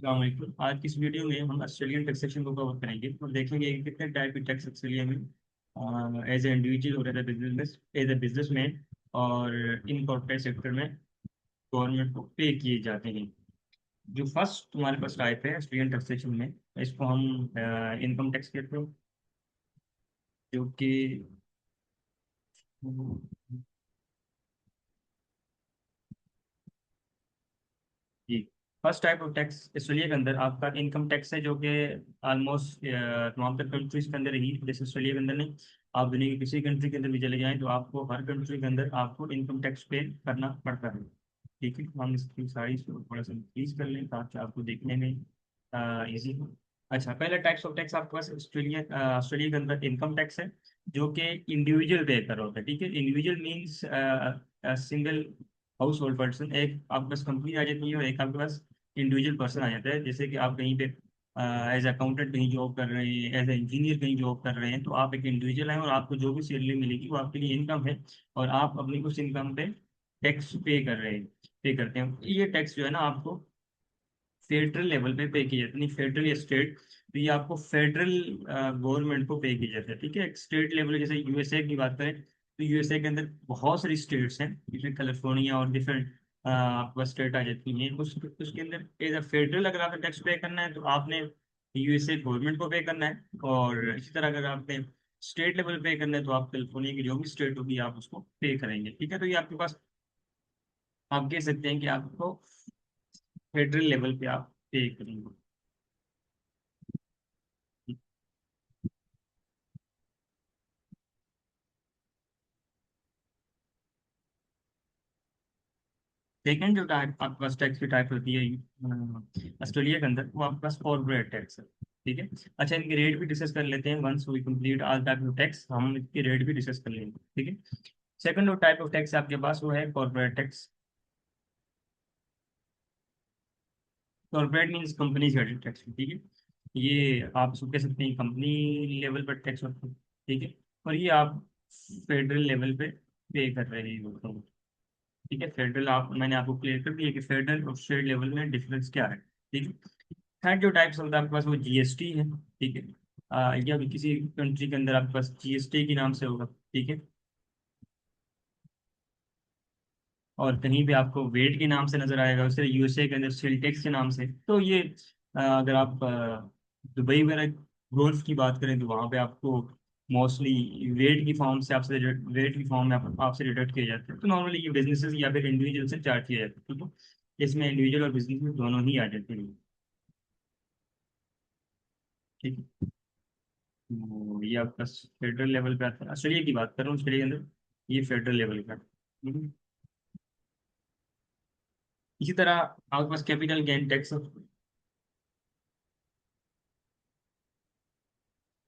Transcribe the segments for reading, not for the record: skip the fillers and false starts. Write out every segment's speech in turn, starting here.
अस्सलाम वालेकुम। आज की इस वीडियो में हम ऑस्ट्रेलियन टैक्सेशन को कवर करेंगे और देखेंगे कि कितने टाइप के टैक्स ऑस्ट्रेलिया में एज ए इंडिविजुअल और एज ए बिजनेसमैन और इन कॉर्पोरेट सेक्टर में गवर्नमेंट को पे किए जाते हैं। जो फर्स्ट तुम्हारे पास टाइप है ऑस्ट्रेलियन टैक्सेशन में, इसको हम इनकम टैक्स कहते हैं, जो कि जी first type of tax Australia के अंदर आपका इनकम टैक्स है, जो कि ऑलमोस्ट तमाम तर कंट्रीज के अंदर ही, जैसे ऑस्ट्रेलिया के अंदर नहीं, आप दुनिया की किसी कंट्री के अंदर भी चले जाएं तो आपको हर कंट्री के अंदर आपको इनकम टैक्स पे करना पड़ता है। ठीक है, हम इसकी सारी इसको थोड़ा सा इंक्रीज कर लें ताकि आपको देखने में इजी हो। अच्छा, पहला टाइप्स ऑफ टैक्स आपके पास ऑस्ट्रेलिया ऑस्ट्रेलिया के अंदर इनकम टैक्स है, जो कि इंडिविजुअल पे कर होता है। ठीक है, individual means single house hold person, एक आपके पास कंपनी आ जाती है और एक आपके पास इंडिविजुअल पर्सन आ जाता है। जैसे कि आप कहीं पे एज अकाउंटेंट कहीं जॉब कर रहे हैं, एज इंजीनियर कहीं जॉब कर रहे हैं, तो आप एक इंडिविजुअल हैं और आपको जो भी सैलरी मिलेगी वो आपके लिए इनकम है, और आप अपनी उस इनकम पे टैक्स पे करते हैं। ये टैक्स जो है ना आपको फेडरल लेवल पे पे किए जाते हैं, फेडरल या स्टेट, तो ये आपको फेडरल गवर्नमेंट को पे किए जाते हैं। ठीक है, एक स्टेट लेवल, जैसे यूएसए की बात करें तो यूएसए के अंदर बहुत सारी स्टेट्स हैं, जिसमें कैलिफोर्निया और डिफरेंट आपका स्टेट आ जाती हैं। उसके अंदर एज अ फेडरल अगर आपने टैक्स पे करना है तो आपने यूएसए गवर्नमेंट को पे करना है, और इसी तरह अगर आपने स्टेट लेवल पे करना है तो आप कैलिफोर्निया की जो भी स्टेट होगी आप उसको पे करेंगे। ठीक है, तो ये आपके पास आप कह सकते हैं कि आपको फेडरल लेवल पे आप पे करेंगे। सेकेंड जो टाइप आपके पास टैक्स की टाइप होती है ऑस्ट्रेलिया के अंदर, वो आपके पास कॉर्पोरेट टैक्स है। ठीक है, अच्छा इनके रेट भी डिस्कस कर लेते हैं। Once we complete all type of tax, हम इसके रेट भी डिस्कस कर लेंगे। ठीक है, सेकंड जो टाइप ऑफ टैक्स आपके पास वो है corporate tax. Corporate means company से टैक्स। ठीक है, ये आप इसको कह सकते हैं कंपनी लेवल पर टैक्स होता है। ठीक है, और ये आप फेडरल लेवल पे पे कर रहे हो। ठीक है, फेडरल आप मैंने आपको क्लियर कर दिया कि फेडरल और स्टेट लेवल में डिफरेंस क्या है। ठीक है, थर्ड जो टाइप्स होता है आपके पास वो जीएसटी है। ठीक है, या भी किसी कंट्री के अंदर आपके पास जीएसटी के नाम से होगा। ठीक है, और कहीं भी आपको वेट के नाम से नजर आएगा, उससे यूएसए के अंदर सेल टैक्स के नाम से। तो ये अगर आप दुबई वगैरह गोल्फ की बात करें तो वहाँ पे आपको मोस्टली वेट की फॉर्म से आपसे वेट की फॉर्म में आपसे डिडक्ट किए जाते हैं। तो नॉर्मली ये बिजनेसेस या फिर इंडिविजुअल से चार्ज किया जाता है। ठीक है, इसमें इंडिविजुअल और बिजनेस में दोनों ही आ जाते हैं। ठीक है, तो ये आपका फेडरल लेवल पे आता है। ऑस्ट्रेलिया की बात कर रहा हूँ, ऑस्ट्रेलिया के अंदर ये फेडरल लेवल का है। इसी तरह आपके पास कैपिटल गेन टैक्स,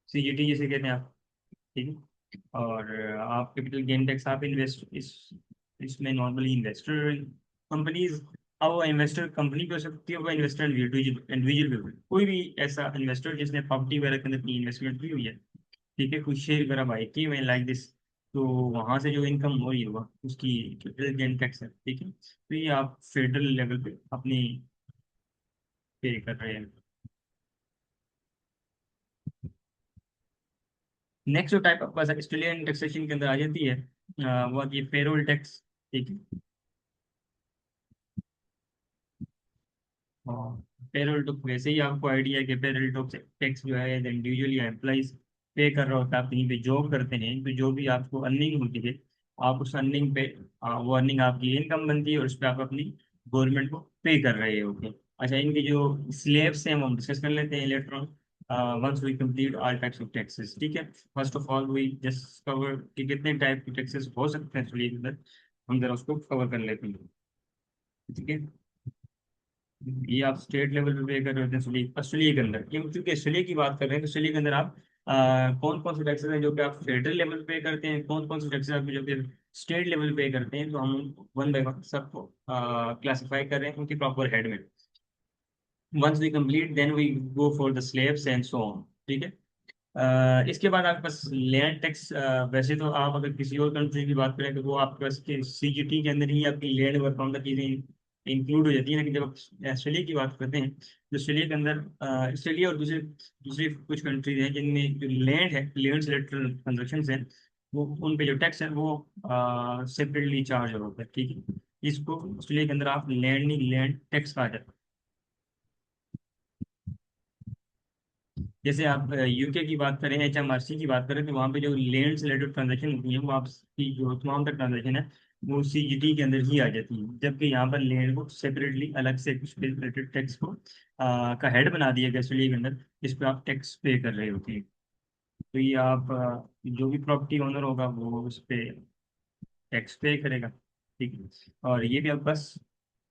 सीजीटी जिसे कहते हैं आप। ठीक है, और आप कैपिटल गेन टैक्स आप इन्वेस्ट इसमें नॉर्मली इन्वेस्टर कंपनीज, अब वो इन्वेस्टर कंपनी भी हो सकती है, वो इन्वेस्टर इंडिविजुअल इंडिविजुअल भी हो सकती है। कोई भी ऐसा इन्वेस्टर जिसने प्रॉपर्टी वगैरह के अंदर अपनी इन्वेस्टमेंट की हुई है, ठीक है, कुछ शेयर वगैरह बाई की हुए लाइक दिस, तो वहां से जो इनकम हो रही होगा उसकी कैपिटल गेन टैक्स है। ठीक है, तो ये आप फेडरल लेवल पे अपनी पे कर रहे हैं। नेक्स्ट जो टाइप आपका ऑस्ट्रेलियन टैक्सेशन के अंदर आ जाती है वो आती है पेरोल टैक्स। ठीक है, और पेरोल टैक्स वैसे ही आपको आइडिया है कि पेरोल टैक्स टैक्स जो है इंडिविजुअल या एम्प्लॉइज पे कर रहा होता है। आप कहीं पे जॉब करते हैं तो जो भी आपको अर्निंग होती है, आप उस अर्निंग पे वो अर्निंग आपकी इनकम बनती है और उस पर आप अपनी गवर्नमेंट को पे कर रहे होते हैं। अच्छा, इनके जो स्लेब्स हैं वो हम डिस्कस कर लेते हैं later on once we complete all types of taxes. ठीक है, first of all we just cover कि कितने टाइप के टैक्सेस हो सकते हैं ऑस्ट्रेलिया के अंदर, हम जरा उसको कवर कर लेते हैं। ठीक है, ये आप स्टेट लेवल पे पे कर रहे होते हैं ऑस्ट्रेलिया ऑस्ट्रेलिया के अंदर। ये क्योंकि ऑस्ट्रेलिया की बात कर रहे हैं तो ऑस्ट्रेलिया के अंदर आप कौन कौन से टैक्सेस हैं जो कि आप फेडरल लेवल पे करते हैं, कौन कौन से टैक्सेस आप जो कि स्टेट लेवल पे करते हैं, तो हम वन बाय वन सबको क्लासिफाई कर रहे हैं उनकी प्रॉपर हेड में। Once we complete then we go for the slabs and so on. ठीक है, इसके बाद आपके पास लैंड टैक्स। वैसे तो आप अगर किसी और कंट्री की बात करें तो वो आपके पास सीजीटी के अंदर ही आपकी लैंड वर्क ऑन द चीजें इंक्लूड हो जाती है। लेकिन जब आप ऑस्ट्रेलिया की बात करते हैं तो ऑस्ट्रेलिया के अंदर ऑस्ट्रेलिया और दूसरे दूसरी कुछ कंट्रीज हैं जिनमें जो लैंड है, लैंड से रिलेटेड ट्रांजेक्शन है, वो उन पे जो टैक्स है वो सेपरेटली चार्ज होता है। ठीक है, इसको ऑस्ट्रेलिया के अंदर आप लैंड नहीं, लैंड टैक्स कहा जाता है। जैसे आप यूके की बात करें, HMRC की बात करें, तो वहाँ पे जो लैंड से रिलेटेड ट्रांजेक्शन होती है वो आपकी जो तमाम तक ट्रांजेक्शन है वो CGT के अंदर ही आ जाती है। जबकि यहाँ पर लैंड को सेपरेटली अलग से कुछ रिलेटेड टैक्स को का हेड बना दिया गया ऑस्ट्रेलिया के अंदर, जिस पे आप टैक्स पे कर रहे होते हैं। तो ये आप जो भी प्रॉपर्टी ओनर होगा वो उस पे टैक्स पे करेगा। ठीक है, और ये भी आप बस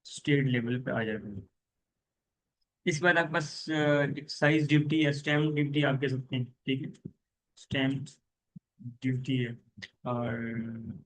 स्टेट लेवल पे आ जाएगा। इसके बाद आप बस एक्साइज ड्यूटी या स्टैम्प ड्यूटी आप कह सकते हैं। ठीक है, स्टैम्प ड्यूटी है। और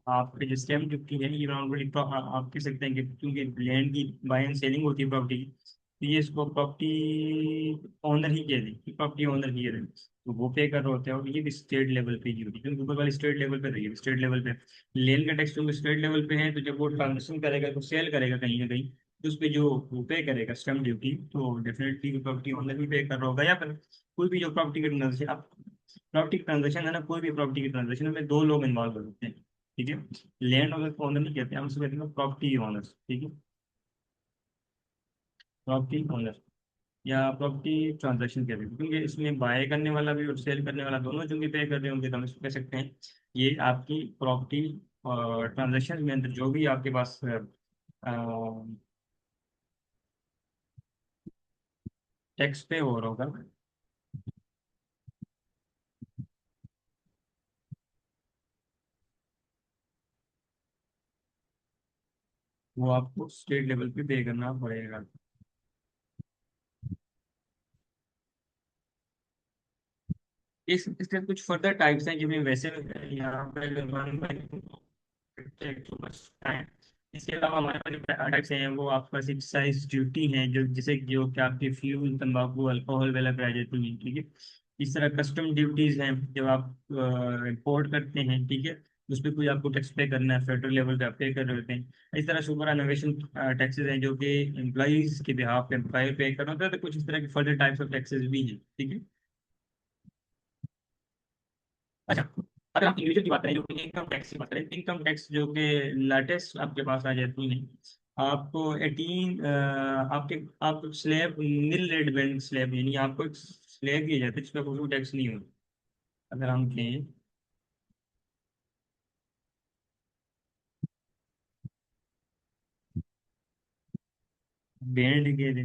आपके जो स्टैम्प ड्यूटी है ये नॉर्मली आप कह सकते हैं कि क्योंकि लैंड की बाय एंड सेलिंग होती है प्रॉपर्टी की, तो ये इसको प्रॉपर्टी ओनर ही कह दें, प्रॉपर्टी ओनर ही कह दें, तो वो पे कर रहे होते हैं। और ये भी स्टेट लेवल पे ही होती है, क्योंकि ऊपर वाली स्टेट लेवल पे रही स्टेट लेवल पे लैंड का टैक्स क्योंकि स्टेट लेवल पे है, तो जब वो ट्रांजेक्शन करेगा तो सेल करेगा कहीं ना कहीं, तो उस पे जो वो पे करेगा स्टैम्प ड्यूटी, तो डेफिनेटली प्रॉपर्टी ओनर ही पे कर रहा होगा। या फिर कोई भी जो प्रॉपर्टी का ट्रांजेक्शन, प्रॉपर्टी ट्रांजेक्शन है ना, कोई भी प्रॉपर्टी की ट्रांजेक्शन में दो लोग इन्वॉल्व हो सकते हैं। ठीक है, लैंड ओनर को ओनर नहीं कहते, हम उसको कहते हैं प्रॉपर्टी ओनर। ठीक है, प्रॉपर्टी ओनर या प्रॉपर्टी ट्रांजेक्शन कहते हैं, क्योंकि इसमें बाय करने वाला भी और सेल करने वाला दोनों जो भी पे कर रहे होंगे, तो हम इसको कह सकते हैं ये आपकी प्रॉपर्टी ट्रांजेक्शन में अंदर जो भी आपके पास टैक्स पे हो रहा होगा, वो आपको स्टेट लेवल पे पे करना पड़ेगा। इसके कुछ फर्दर टाइप्स हैं जिनमें वैसे यहाँ पे अगर टू मच टाइम, इसके अलावा हमारे पास जो टाइप्स हैं वो आपके पास एक्साइज ड्यूटी है, जो जैसे जो कि आपके फ्यूल, तंबाकू, अल्कोहल वगैरह पे आ जाती हैं। ठीक है, इस तरह कस्टम ड्यूटीज हैं जब आप इम्पोर्ट करते हैं। ठीक है, उस पर कोई आपको टैक्स पे करना है, फेडरल लेवल पे आप पे कर रहे होते हैं। इस तरह सुपर एनोवेशन टैक्सेस हैं जो कि एम्प्लॉइज के बिहाफ पे एम्प्लॉयर पे करना होता है। तो कुछ इस तरह के फर्दर टाइप्स ऑफ टैक्सेस भी हैं। ठीक है, अच्छा, अगर हम इंडिविजुअल की बात करें, जो कि इनकम टैक्स की बात करें, इनकम टैक्स जो कि लेटेस्ट आपके पास आ जाती है, आपको 18 आपके आप स्लैब नील रेड बैंड स्लैब, यानी आपको एक स्लैब दिया जाता है जिस पर कोई टैक्स नहीं होता। अगर हम कहें बैंड के लिए,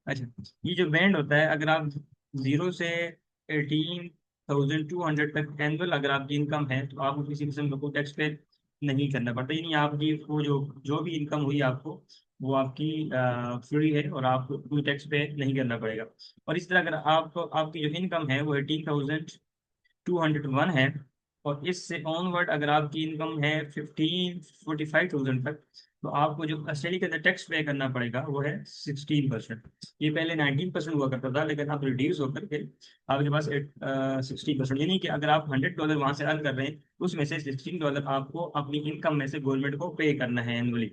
अच्छा, ये जो बैंड होता है, अगर आप 0 से 18,200 तक एनुअल अगर आपकी इनकम है, तो आपको किसी किस्म का कोई टैक्स पे नहीं करना पड़ता। यानी आपकी वो जो जो भी इनकम हुई आपको, वो आपकी फ्री है और आपको कोई टैक्स पे नहीं करना पड़ेगा। और इस तरह अगर आप आपकी जो इनकम है वो 18,201 है, और इससे ऑनवर्ड अगर आपकी इनकम है 45,000 तक, तो आपको जो ऑस्ट्रेलिया के अंदर टैक्स पे करना पड़ेगा वो है 16%। ये पहले 19% हुआ करता था, लेकिन अब रिड्यूस होकर के आपके पास 60%, यानी कि अगर आप $100 वहां से अर्न कर रहे हैं, उसमें से $16 आपको अपनी इनकम में से गवर्नमेंट को पे करना है एनुअली।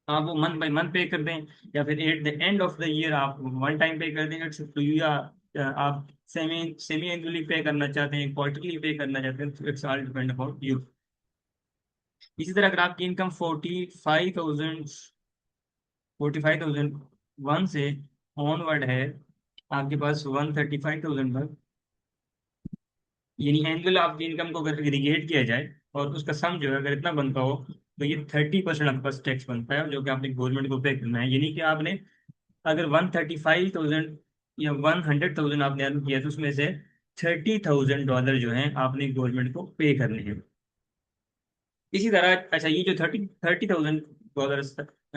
आप वो मंथ बाय मंथ पे कर दें, या फिर at the end of the year आप वन टाइम पे कर दें, इट्स टू यू। या आप सेमी सेमी एनुअली पे करना चाहते हैं, क्वार्टरली पे करना चाहते हैं, it's all depend about you. इसी तरह अगर आपकी इनकम 45,001 से ऑनवर्ड है, आपके पास 135,000 तक, यानी एनुअल आपकी इनकम को अगर एग्रीगेट किया जाए और उसका सम जो है अगर इतना बनता हो, तो ये 30% आपके पास टैक्स बनता है, जो कि आपने गवर्नमेंट को पे करना है। यानी कि आपने अगर 135,000 या 100,000 आपने अर्न किया, तो उसमें से $30,000 जो है आपने गवर्नमेंट को पे करने हैं। इसी तरह अच्छा, ये जो 30,000 डॉलर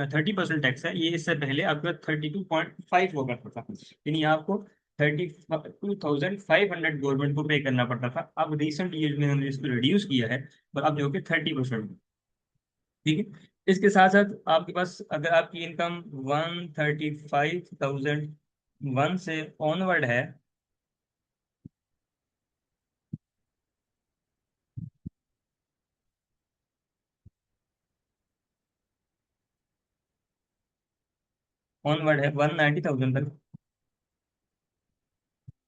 30% टैक्स है, ये इससे पहले आपका 32.5 हुआ करता था। यानी आपको 32,500 गवर्नमेंट को पे करना पड़ता था। अब रिसेंट ईयर में हमने इसको रिड्यूस किया है, और अब जो कि 30%। ठीक है, इसके साथ साथ आपके पास अगर आपकी इनकम 135,001 से ऑनवर्ड है, ऑनवर्ड है 190,000 तक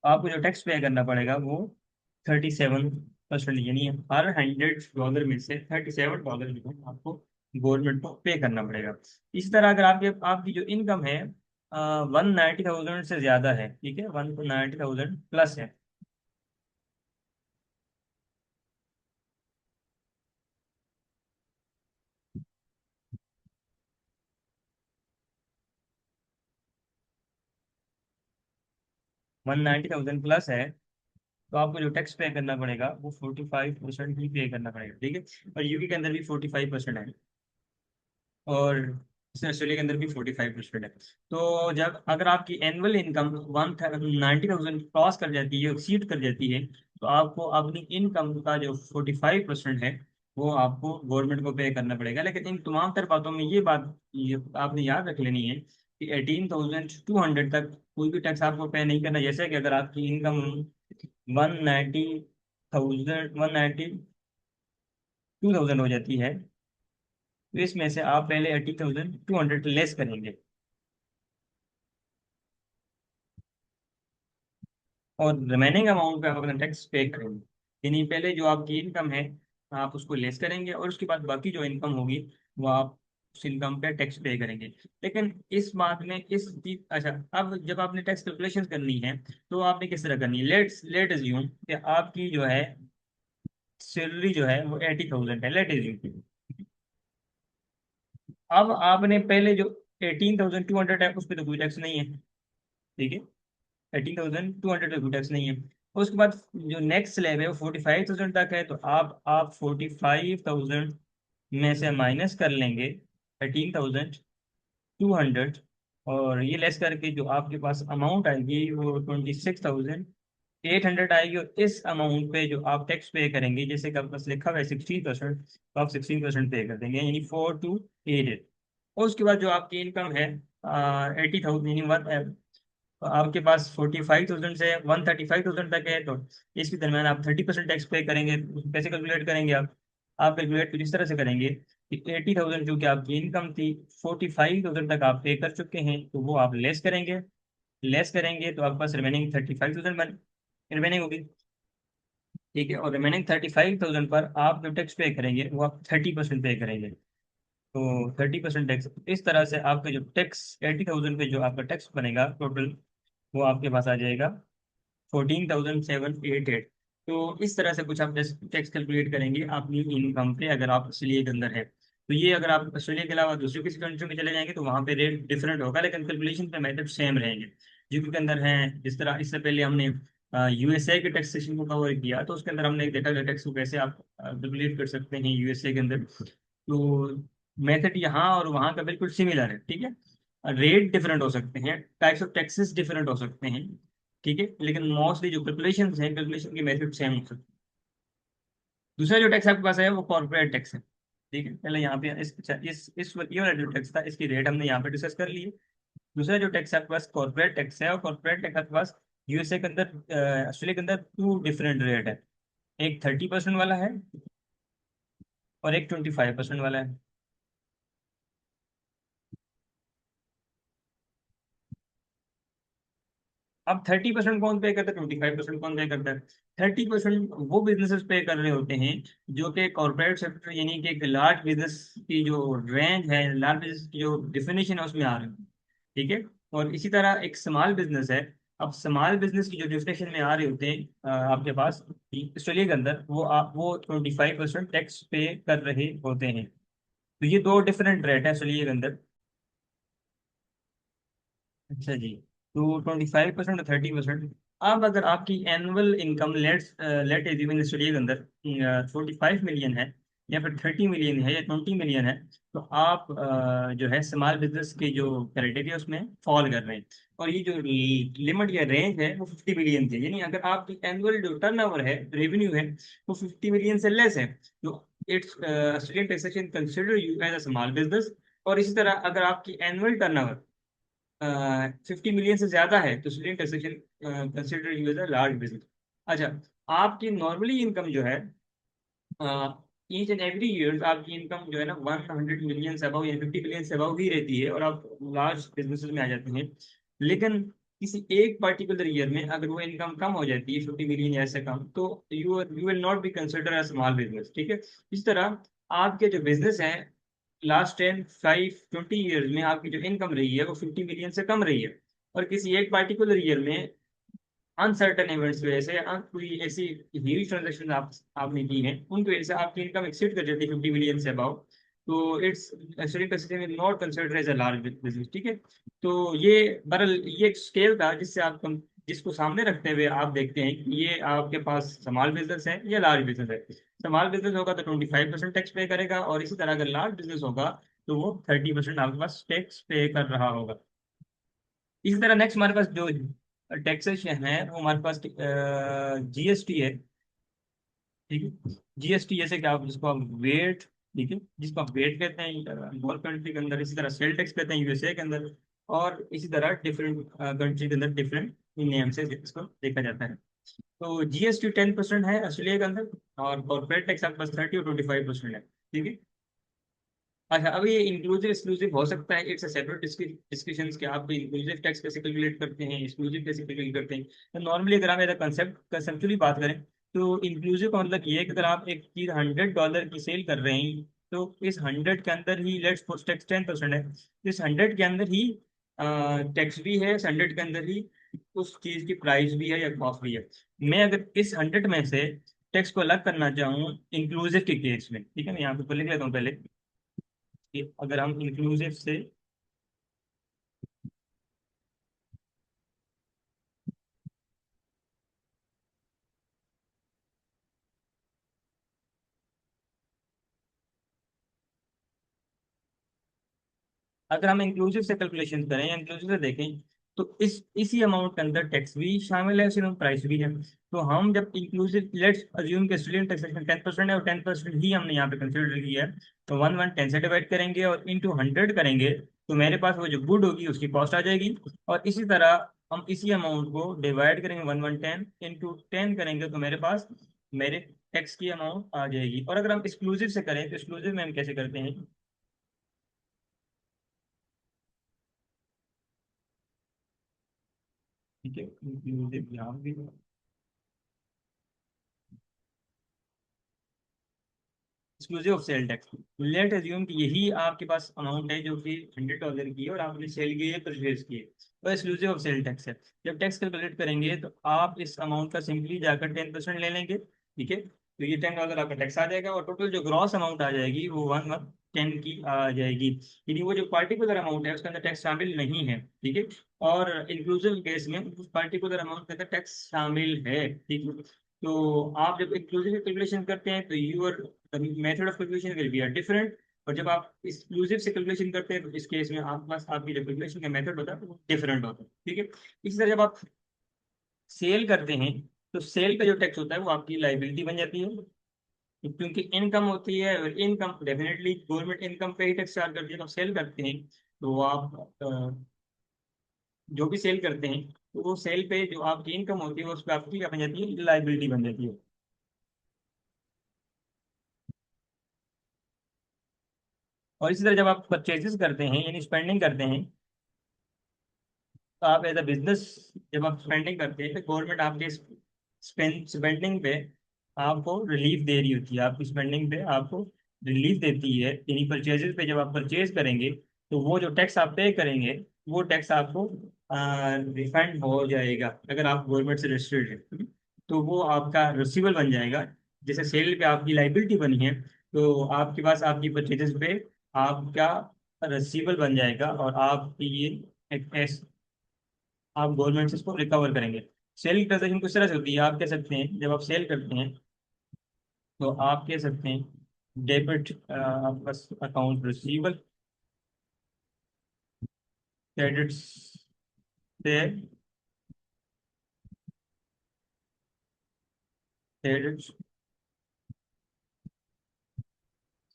आपको जो टैक्स पे करना पड़ेगा वो 37%, यानी हर $100 में से $37 जो है आपको गवर्नमेंट को पे करना पड़ेगा। इस तरह अगर आपके आपकी जो इनकम है 190,000 से ज़्यादा है, ठीक है, 190,000 प्लस है। 190,000 प्लस है तो आपको जो टैक्स पे करना पड़ेगा वो 45% ही पे करना पड़ेगा, ठीक है। और यूके के अंदर भी 45% है, और इसमें ऑस्ट्रेलिया के अंदर भी 45% है। तो जब अगर आपकी एनुअल इनकम 190,000 क्रॉस कर जाती है, एक्सीड कर जाती है, तो आपको अपनी इनकम का जो 45% है वो आपको गवर्नमेंट को पे करना पड़ेगा। लेकिन इन तमाम तर बातों में ये आपने याद रख लेनी है कि 18,200 तक कोई भी टैक्स आपको पे नहीं करना। जैसे कि अगर आपकी इनकम 192,000 हो जाती है, तो इसमें से आप पहले 18,200 लेस करेंगे और रिमेनिंग अमाउंट पे आप अपना टैक्स पे करेंगे। यानी पहले जो आपकी इनकम है आप उसको लेस करेंगे और उसके बाद बाकी जो इनकम होगी वो आप उस इनकम पे टैक्स पे करेंगे। लेकिन इस बात में इस चीज, अच्छा, अब जब आपने टैक्स कैलकुलेशन करनी है तो आपने किस तरह करनी है, लेट अज्यूम कि आपकी जो है सैलरी जो है वो 80,000 है, लेट अज्यूम। अब आपने पहले जो 18,200 है उस पर तो कोई टैक्स नहीं है, ठीक है, 18,200 का टैक्स नहीं है। उसके बाद जो नेक्स्ट स्लैब है वो 45,000 तक है, तो आप 45,000 में से माइनस कर लेंगे 18,200, और ये लेस करके जो आपके पास अमाउंट आएगी वो 26,800 आएगी। और इस अमाउंट पे जो आप टैक्स पे करेंगे, जैसे कि आपके पास लिखा हुआ है 16%, तो आप 16% पे कर देंगे, यानी 4,288। और उसके बाद जो आपकी इनकम है 80,000, यानी तो आपके पास 45,000 से 135,000 तक है, तो इसके दरम्यान आप 30% टैक्स पे करेंगे। कैसे कैलकुलेट करेंगे आप कैलकुलेट कुछ इस तरह से करेंगे कि 80,000 जो कि आपकी इनकम थी, 45,000 तक आप पे कर चुके हैं, तो वो आप लेस करेंगे तो आपके पास रिमेनिंग 35,000 रिमेनिंग होगी, ठीक है। और रिमेनिंग 35,000 पर आप जो टैक्स पे करेंगे वो आप 30% पे करेंगे, तो 30% टैक्स। इस तरह से आपका जो टैक्स 80,000 पे जो आपका टैक्स बनेगा टोटल, वो आपके पास आ जाएगा 14,788। तो इस तरह से कुछ आप टैक्स कैलकुलेट करेंगे अपनी इनकम पे, अगर आप ऑस्ट्रेलिया के अंदर है। तो ये अगर आप ऑस्ट्रेलिया के अलावा दूसरी किसी कंट्री में चले जाएंगे तो वहाँ पे रेट डिफरेंट होगा, लेकिन कैलकुलेशन पे मेथड सेम रहेंगे। यूके के अंदर है, जिस तरह इससे पहले हमने यूएसए के टैक्सेशन को कवर किया, तो उसके अंदर हमने देखा टैक्स को कैसे आप कैलकुलेट कर सकते हैं यूएसए के अंदर। तो मेथड यहाँ और वहाँ का बिल्कुल सिमिलर है, ठीक है। रेट डिफरेंट हो सकते हैं, टाइप्स ऑफ टैक्सेस डिफरेंट हो सकते हैं, ठीक है, लेकिन मोस्टली जो कैलकुलेशन है, कैलकुलेशन की मेथड सेम हो सकती है। दूसरा जो टैक्स आपके पास है वो कॉर्पोरेट टैक्स है, ठीक है। पहले यहाँ पे इस ये वाला जो टैक्स था इसकी रेट हमने यहाँ पे डिस्कस कर ली है। दूसरा जो टैक्स आपके पास कॉर्पोरेट टैक्स है, और कॉर्पोरेट टैक्स आपके पास यूएसए के अंदर, ऑस्ट्रेलिया के अंदर टू डिफरेंट रेट है। एक 30% वाला है और एक 25% वाला है। अब 30% कौन पे करता है, 25% कौन पे करता है? 30% वो बिजनेसेस पे कर रहे होते हैं जो कि कॉर्पोरेट सेक्टर, यानी कि एक लार्ज बिजनेस की जो रेंज है, लार्ज बिजनेस की जो डिफिनेशन है उसमें आ रहे हैं, ठीक है। और इसी तरह एक स्मॉल बिजनेस है। अब स्मॉल बिजनेस की जो डिफिनेशन में आ रहे होते हैं आपके पास ऑस्ट्रेलिया के अंदर, वो 25% टैक्स पे कर रहे होते हैं। तो ये दो डिफरेंट रेट है ऑस्ट्रेलिया के अंदर। अच्छा जी, तो 25% और 30%। अब अगर आपकी annual income late assume study के अंदर 45 मिलियन है, या फिर 30 मिलियन है, या 20 मिलियन है, तो आप जो है स्मॉल बिजनेस के जो क्राइटेरिया उसमें फॉल कर रहे हैं। और ये जो लिमिट या रेंज है वो 50 मिलियन थी, यानी अगर आपकी एनुअल जो टर्नओवर है, रेवेन्यू है, वो 50 मिलियन से लेस है, तो it's Australian taxation consider you as a small business. और इसी तरह अगर आपकी एनुअल टर्नओवर 50 मिलियन से ज्यादा है तो student taxation consider you as a large business. अच्छा, आपकी नॉर्मली इनकम जो है ईच एंड एवरी ईयर आपकी इनकम जो है ना 100 मिलियन से अबव या 50 मिलियन से अबव ही रहती है, और आप लार्ज बिजनेसेस में आ जाते हैं। लेकिन किसी एक पर्टिकुलर ईयर में अगर वो इनकम कम हो जाती है 50 मिलियन या ऐसे कम, तो you will not be consider as small business, ठीक है। इस तरह आपके जो बिजनेस है लास्ट 10 5 20 ईयर्स में आपकी जो इनकम रही है वो 50 मिलियन से कम रही है, और किसी एक पार्टिकुलर ईयर में अनसर्टन इवेंट्स की वजह से कोई ऐसी ह्यूज ट्रांजेक्शन आपने की है उनकी वजह से आपकी इनकम एक्सीड कर जाती है 50 मिलियन से अबाउ, तो it's actually consider not consider as a large business, ठीक है। तो ये बरल ये एक स्केल था जिससे जिसको सामने रखते हुए आप देखते हैं कि ये आपके पास स्मॉल बिजनेस है या लार्ज बिजनेस है। स्मॉल बिजनेस होगा तो 25% टैक्स पे करेगा, और इसी तरह अगर लार्ज बिजनेस होगा तो वो 30% आपके पास टैक्स पे कर रहा होगा। इसी तरह नेक्स्ट हमारे पास जो टैक्सेशन है वो हमारे पास जीएसटी है, ठीक है। जीएसटी जैसे कि आप जिसको आप वेट, ठीक है, जिसको आप वेट कहते हैं और कंट्री के अंदर, इसी तरह सेल टैक्स कहते हैं यूएसए के अंदर, और इसी तरह डिफरेंट कंट्री के अंदर डिफरेंट नेम से इसको देखा जाता है। तो जीएसटी 10% है ऑस्ट्रेलिया के अंदर, और कॉर्पोरेट टैक्स आपके पास 30 और 25% है, ठीक है। अच्छा, अब ये इंक्लूसिव एक्सक्लूसिव हो सकता है, इट्स अ सेपरेट डिस्कशन कि आप इंक्लूसिव टैक्स कैसे कैलकुलेट करते हैं, एक्सक्लूसिव कैसे कैलकुलेट करते हैं। तो नॉर्मली अगर हम एज कंसेप्चुअली बात करें तो इंक्लूसिव का मतलब ये है कि अगर आप एक चीज $100 की सेल कर रहे हैं, तो इस 100 के अंदर ही लेट्स सपोज टैक्स 10% है, तो इस 100 के अंदर ही टैक्स भी है, इस 100 के अंदर ही उस चीज की प्राइस भी है या कॉस्ट भी है। मैं अगर इस 100 में से टैक्स को अलग करना चाहूँ इंक्लूसिव के केस में, ठीक है, मैं यहाँ पे लिख लेता हूँ पहले कि अगर हम इंक्लूसिव से, अगर हम इंक्लूसिव से कैलकुलेशन करें या इंक्लूसिव से देखें, तो इस इसी अमाउंट के अंदर टैक्स भी शामिल है, उसी में प्राइस भी है। तो हम जब इंक्लूसिव लेट्स अज्यूम के स्टूडेंट टैक्सेशन 10% है और 10% ही हमने यहाँ पे कंसिडर किया है, तो 1/10 से डिवाइड करेंगे और इंटू 100 करेंगे, तो मेरे पास वो जो गुड होगी उसकी कॉस्ट आ जाएगी। और इसी तरह हम इसी अमाउंट को डिवाइड करेंगे 1/10 इंटू 10 करेंगे, तो मेरे पास मेरे टैक्स की अमाउंट आ जाएगी। और अगर हम एक्सक्लूसिव से करें तो एक्सक्लूसिव में हम कैसे करते हैं, ठीक है, इंक्लूसिव यहाँ भी exclusive of sale tax. Late assume कि यही आपके पास अमाउंट है जो कि $100 की है और आपने सेल की है, परचेज की है, तो एक्सक्लूसिव ऑफ सेल टैक्स है। जब टैक्स कैलकुलेट करेंगे तो आप इस अमाउंट का सिंपली जाकर 10% ले लेंगे, ठीक है, तो ये $10 आपका टैक्स आ जाएगा, और टोटल जो ग्रॉस अमाउंट आ जाएगी वो 1/10 की आ जाएगी। यदि वो जो पार्टिकुलर अमाउंट है उसके अंदर टैक्स शामिल नहीं है, ठीक है, और इंक्लूसिव केस में उस पार्टिकुलर अमाउंट के अंदर टैक्स शामिल है, ठीक है। तो आप जब इंक्लूसिव कैलकुलेशन करते हैं तो your method of calculation will be are different, और जब आप एक्सक्लूसिव से कैलकुलेशन करते हैं तो इस केस में आपके पास आपकी जो कैलकुलेशन का मेथड होता है वो डिफरेंट होता है, ठीक है। इसी तरह जब आप सेल करते हैं तो सेल का जो टैक्स होता है वो आपकी लाइबिलिटी बन जाती है, क्योंकि इनकम होती है, और इनकम डेफिनेटली गवर्नमेंट इनकम पे ही टैक्स चार्ज करती है। जब सेल करते हैं तो आप जो भी सेल करते हैं तो वो सेल पे जो आपकी इनकम होती है वो उस पर आपकी क्या बन जाती है, लाइबिलिटी बन जाती है। और इसी तरह जब आप परचेजेस करते हैं यानी स्पेंडिंग करते हैं, तो आप एज अ बिजनेस जब आप स्पेंडिंग करते हैं तो गवर्नमेंट आपके स्पेंडिंग पे आपको रिलीफ दे रही होती है, आपकी स्पेंडिंग पे आपको रिलीफ देती है। यानी परचेजेस पे जब आप परचेज करेंगे तो वो जो टैक्स आप पे करेंगे वो टैक्स आपको रिफंड हो जाएगा, अगर आप गवर्नमेंट से रजिस्टर्ड है तो वो आपका रिसीवल बन जाएगा। जैसे सेल पे आपकी लाइबिलिटी बनी है, तो आपके पास आपकी परचेजेस पे आपका रिसीवल बन जाएगा, और आपकी ये एक आप गवर्नमेंट से इसको रिकवर करेंगे। सेल ट्रांजेक्शन किस तरह से होती है, आप कह सकते हैं जब आप सेल करते हैं तो आप कह सकते हैं डेबिट आपका अकाउंट रिसीवल, क्रेडिट से क्रेडिट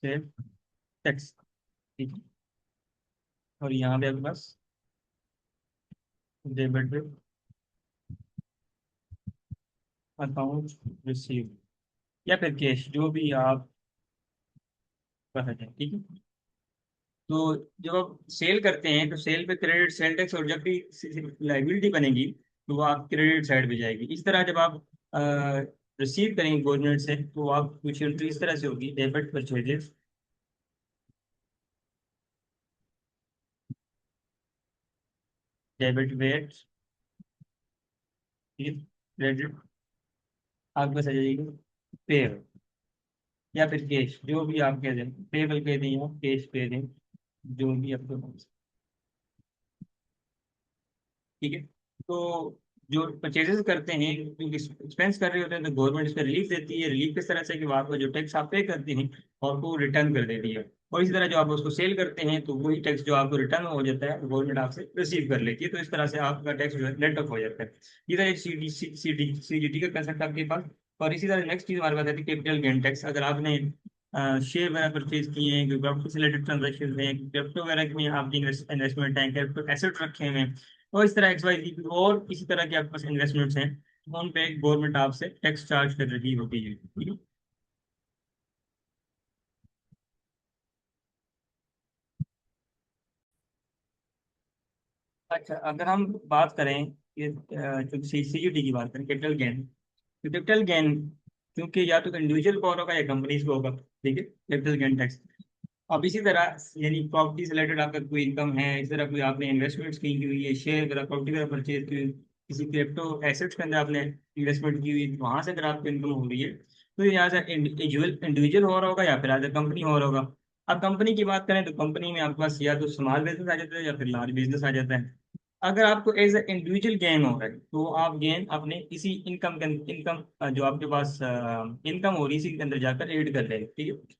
से टैक्स, ठीक है। और यहाँ पे आपके पास डेबिट अकाउंट रिसीव, या फिर कैश जो भी आप बस है, ठीक है। तो जब आप सेल करते हैं तो सेल पे क्रेडिट सेल टैक्स, और जब भी लाइबिलिटी बनेगी तो वो आप क्रेडिट साइड पे जाएगी। इस तरह जब आप रिसीव करेंगे गवर्नमेंट से तो आप कुछ एंट्री इस तरह से होगी, debit purchases, debit VAT, credit, आपके पास आ जाएगी पे, या फिर कैश, जो भी आप कह दें, पेबल कह दें या कैश कह दें, जो भी आपके पास, ठीक है। तो जो परचेजेस करते हैं, जो एक्सपेंस कर रहे होते हैं, तो गवर्नमेंट इस पर रिलीफ देती है। रिलीफ किस तरह से कि वो आपका जो टैक्स आप पे करते हैं और वो रिटर्न कर देती है। और इसी तरह जो आप उसको सेल करते हैं तो वही टैक्स जो आपको रिटर्न हो जाता है गवर्नमेंट आपसे रिसीव कर लेती है। तो इस तरह से आपका टैक्स जो है नेट ऑफ हो जाता है। ये था एक CGT का कंसेप्ट आपके पास। और इसी तरह नेक्स्ट चीज हमारे पास आती है कैपिटल गेन टैक्स। अगर आपने शेयर वगैरह परचेज किए हैं, कोई प्रॉपर्टी से रिलेटेड ट्रांजेक्शन है, क्रिप्टो वगैरह में आपकी इन्वेस्टमेंट है, क्रिप्टो एसेट रखे हुए हैं, और इस तरह XYZ और इसी तरह के आपके पास इन्वेस्टमेंट्स हैं, तो उन पे गवर्नमेंट आपसे टैक्स चार्ज कर रही होती है, ठीक है। अच्छा, अगर हम बात करें कि जो CGT की बात करें, कैपिटल गेन, तो कैपिटल गेन क्योंकि या तो इंडिविजुअल को होगा या कंपनीज को होगा, ठीक है, कैपिटल गेन टैक्स। अब इसी तरह यानी प्रॉपर्टी से रिलेटेड आपका कोई इनकम है, इस तरह कोई आपने इन्वेस्टमेंट्स की हुई है, शेयर वगैरह प्रॉपर्टी वगैरह परचेज की हुई, किसी क्रिप्टो एसेट्स के अंदर आपने इन्वेस्टमेंट की हुई, वहां से अगर आपको इनकम हो रही है तो ये यहाँ से इंडिविजुअल इंडिविजुअल हो रहा होगा या फिर आज कंपनी हो रहा होगा। अब कंपनी की बात करें तो कंपनी में आपके पास या तो स्मॉल बिजनेस आ जाता है या फिर लार्ज बिजनेस आ जाता है। अगर आपको एज ए इंडिविजुअल गेन हो रहा है तो आप गेन अपने इसी इनकम जो आपके पास इनकम हो रही है इसी के अंदर जाकर ऐड कर रहे हैं, ठीक है।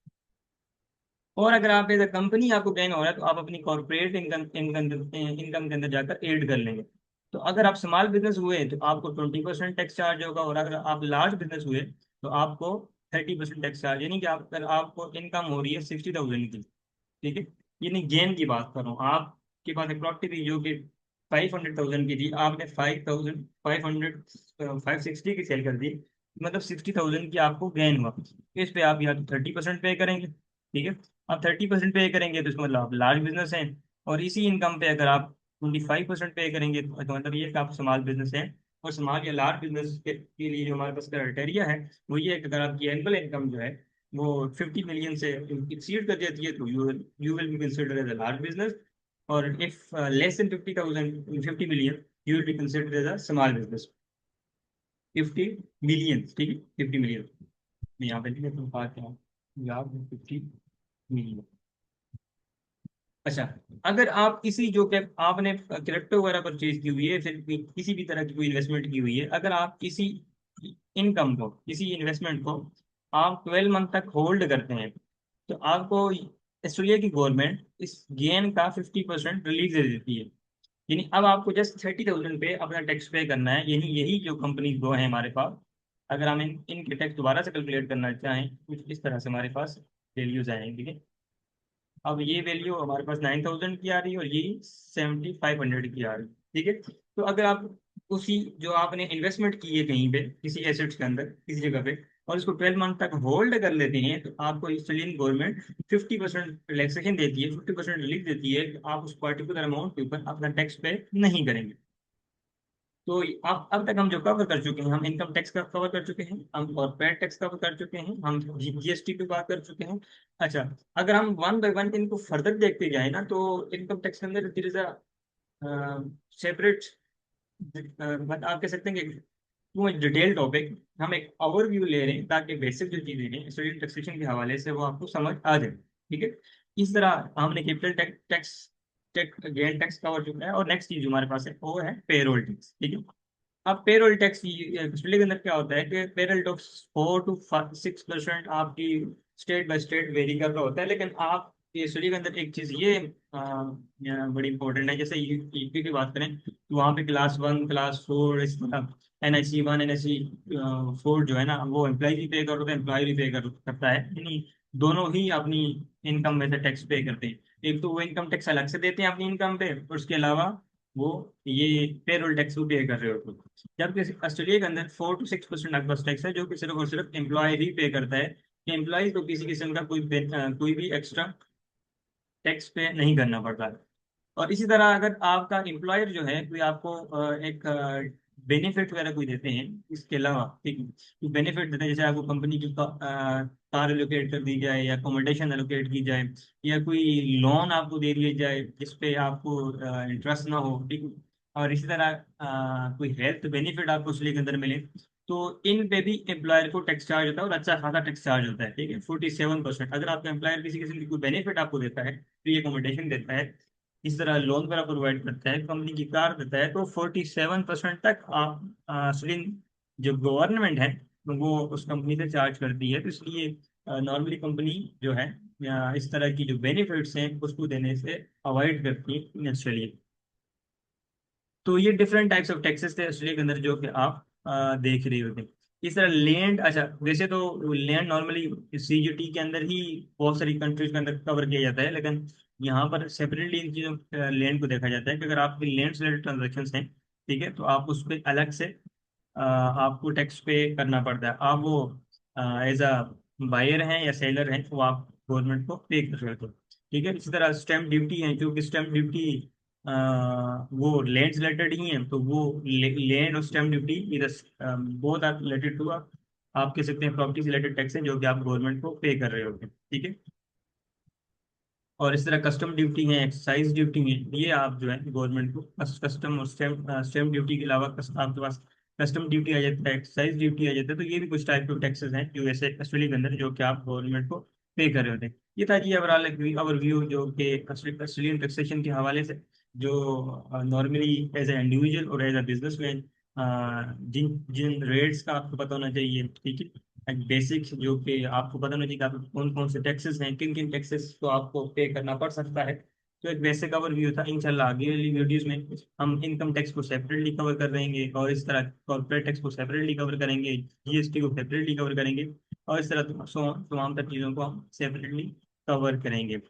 और अगर आप एज अ कंपनी आपको गेन हो रहा है तो आप अपनी कॉर्पोरेट इनकम इनकम इनकम के अंदर जाकर ऐड कर लेंगे। तो अगर आप स्मॉल बिजनेस हुए तो आपको 20% टैक्स चार्ज होगा, और अगर आप लार्ज बिजनेस हुए तो आपको 30% टैक्स चार्ज, यानी कि आप अगर आपको इनकम हो रही है 60,000 की, ठीक है, यानी गेन की बात कर रहा हूँ, आपके पास एक प्रॉपर्टी थी जो कि 500,000 की थी, आपने 5,500 560 की सेल कर दी, मतलब 60,000 की आपको गेन हुआ। इस पे आप या तो 30% पे करेंगे, ठीक है। आप 30% पे करेंगे तो इसका मतलब आप लार्ज बिजनेस हैं। और इसी इनकम पे अगर आप 25% पे करेंगे तो इसका मतलब ये कि आप स्मॉल बिजनेस हैं। और स्मॉल या लार्ज बिजनेस के लिए जो हमारे पास क्राइटेरिया है वो ये है कि अगर आपकी एनुअल इनकम जो है वो 50 मिलियन से एक्सीड कर जाती है तो you will be consider as a large business. और if less than 50,000 50 million, you will be consider as a small business. 50 million, ठीक है, 50 मिलियन। मैं यहाँ पे लिखे तुम बात क्या, यहाँ 50 मिलियन। अच्छा, अगर आप इसी जो कि आपने क्रिप्टो वगैरह परचेज की हुई है, फिर किसी भी तरह की कोई इन्वेस्टमेंट की हुई है, अगर आप इसी इनकम को, इसी इन्वेस्टमेंट को आप 12 मंथ तक होल्ड करते हैं तो आपको ऑस्ट्रेलिया की गवर्नमेंट इस गेन का 50% रिलीज दे देती है। यानी अब आपको जस्ट 30,000 पे अपना टैक्स पे करना है। यानी यही जो कंपनी दो है हमारे पास, अगर हम इनके टैक्स दोबारा से कैलकुलेट करना चाहें कुछ इस तरह से हमारे पास वैल्यूज आएंगे, ठीक है। अब ये वैल्यू हमारे पास 9,000 की आ रही है और ये 7,500 की आ रही है, ठीक है। तो अगर आप उसी जो आपने इन्वेस्टमेंट की है कहीं पे किसी एसेट्स के अंदर किसी जगह पे और इसको 12 मंथ तक होल्ड कर लेते हैं तो आपको ऑस्ट्रेलियन गवर्नमेंट 50% रिलैक्सेशन देती है, 50% रिलीफ देती है कि आप उस पर्टिकुलर अमाउंट के ऊपर अपना टैक्स पे नहीं करेंगे। तो अब तक हम जो कवर कर चुके हैं, हम इनकम टैक्स का कवर कर चुके हैं, हम कॉर्पोरेट टैक्स कवर कर चुके हैं, हम GST पे बात कर चुके हैं। अच्छा, अगर हम वन बाय वन इनको फर्दर देखते जाए ना तो इनकम टैक्स के अंदर there is a separate, but आप कह सकते हैं कि वो डिटेल टॉपिक, हम एक ओवरव्यू ले रहे हैं ताकि बेसिक जो चीजें हैं स्टूडेंट टैक्सेशन के हवाले से वो आपको समझ आ जाए, ठीक है। इस तरह हमने capital tax tax gain tax cover चुका है। और नेक्स्ट चीज जो हमारे पास है वो है पेरोल टैक्स, ठीक है। अब पेरोल टैक्स ऑस्ट्रेलिया के अंदर क्या होता है कि पेरोल टैक्स 4 to 6% आपकी स्टेट बाय स्टेट वेरी कर रहा होता है। लेकिन आप ये ऑस्ट्रेलिया के अंदर एक चीज ये बड़ी इंपॉर्टेंट है, जैसे यूपी की बात करें तो वहाँ पे क्लास 1 क्लास 4 इस तरह NIC 1 NIC 4 जो है ना वो एम्प्लॉय भी पे कर रहा है, एम्प्लॉय भी पे करता है, यानी दोनों ही अपनी इनकम में से टैक्स पे करते हैं। एक तो वो इनकम टैक्स अलग से देते हैं अपनी इनकम पे और उसके अलावा वो ये पेरोल टैक्स भी पे कर रहे हो तो। जबकि ऑस्ट्रेलिया के अंदर 4 to 6% आपके पास टैक्स है जो कि सिर्फ और सिर्फ एम्प्लॉय ही पे करता है, एम्प्लॉयज को किसी किस्म का कोई भी एक्स्ट्रा टैक्स पे नहीं करना पड़ता है। और इसी तरह अगर आपका एम्प्लॉयर जो है कोई आपको एक बेनिफिट वगैरह कोई देते हैं इसके अलावा, ठीक है, बेनिफिट देते हैं, जैसे आपको कंपनी की कार एलोकेट कर दी जाए या अकोमोडेशन एलोकेट की जाए या कोई लोन आपको दे दिया जाए जिस पे आपको इंटरेस्ट ना हो, ठीक है। और इसी तरह कोई हेल्थ बेनिफिट आपको उसके अंदर मिले, तो इन पे भी एम्प्लॉयर को टैक्स चार्ज होता है और अच्छा खासा टैक्स चार्ज होता है, ठीक है, 47%। अगर आपका एम्प्लॉयर किसी किस्म की कोई बेनिफिट आपको देता है, फ्री अकोमोडेशन देता है, इस तरह लोन वगैरह प्रोवाइड करता है, कंपनी की कार देता है, तो 47% तक आप ऑस्ट्रेलियन जो गवर्नमेंट है वो उस कंपनी से चार्ज करती है। तो इसलिए नॉर्मली कंपनी जो है इस तरह की जो बेनिफिट्स हैं उसको देने से अवॉइड करती है इंडस्ट्रियली। तो ये डिफरेंट टाइप्स ऑफ टैक्सेस थे ऑस्ट्रेलिया के अंदर जो कि आप देख रहे होते हैं। इस तरह लैंड, अच्छा वैसे तो लैंड नॉर्मली सीजीटी के अंदर ही बहुत सारी कंट्रीज के अंदर कवर किया जाता है, लेकिन यहाँ पर सेपरेटली इन चीज़ों लैंड को देखा जाता है कि अगर आपकी लैंड से रिलेटेड ट्रांजेक्शन हैं, ठीक है, तो आप उस पर अलग से आपको टैक्स पे करना पड़ता है। आप वो एज अ बायर हैं या सेलर हैं, वो आप गवर्नमेंट को पे कर रहे हो, ठीक है। इसी तरह स्टैम्प ड्यूटी है, जो कि स्टैम्प ड्यूटी वो लैंड से रिलेटेड ही है, तो वो लैंड और स्टैम्प ड्यूटी इधर बहुत आर रिलेटेड टू आप कह सकते हैं प्रॉपर्टी से रिलेटेड टैक्स है जो कि आप गवर्नमेंट को पे कर रहे होते हैं, ठीक है। और इस तरह कस्टम ड्यूटी है, एक्साइज ड्यूटी है, ये आप जो है गवर्नमेंट को कस्टम और स्टैम्प स्टैम्प ड्यूटी के अलावा आपके पास कस्टम ड्यूटी आ जाता है, एक्साइज ड्यूटी आ जाता है। तो ये भी कुछ टाइप के टैक्सेस हैं यूएसए ऑस्ट्रेलिया के अंदर जो कि आप गवर्नमेंट को पे कर रहे होते हैं। ये था जी ओवरऑल एक ओवरव्यू जो कि ऑस्ट्रेलियन टैक्सेशन के हवाले से, जो नॉर्मली एज ए इंडिविजुअल और एज ए बिजनेसमैन जिन जिन रेट्स का आपको पता होना चाहिए, ठीक है, बेसिक जो कि आपको पता होना चाहिए कि आप कौन कौन से टैक्सेस हैं, किन किन टैक्सेस को आपको पे करना पड़ सकता है। तो एक बेसिक ओवरव्यू था। इंशाल्लाह आगे वाली वीडियोस में हम इनकम टैक्स को सेपरेटली कवर कर देंगे और इस तरह कॉर्पोरेट टैक्स को सेपरेटली कवर करेंगे, जीएसटी को सेपरेटली कवर करेंगे और इस तरह तमाम तर चीज़ों को हम सेपरेटली कवर करेंगे।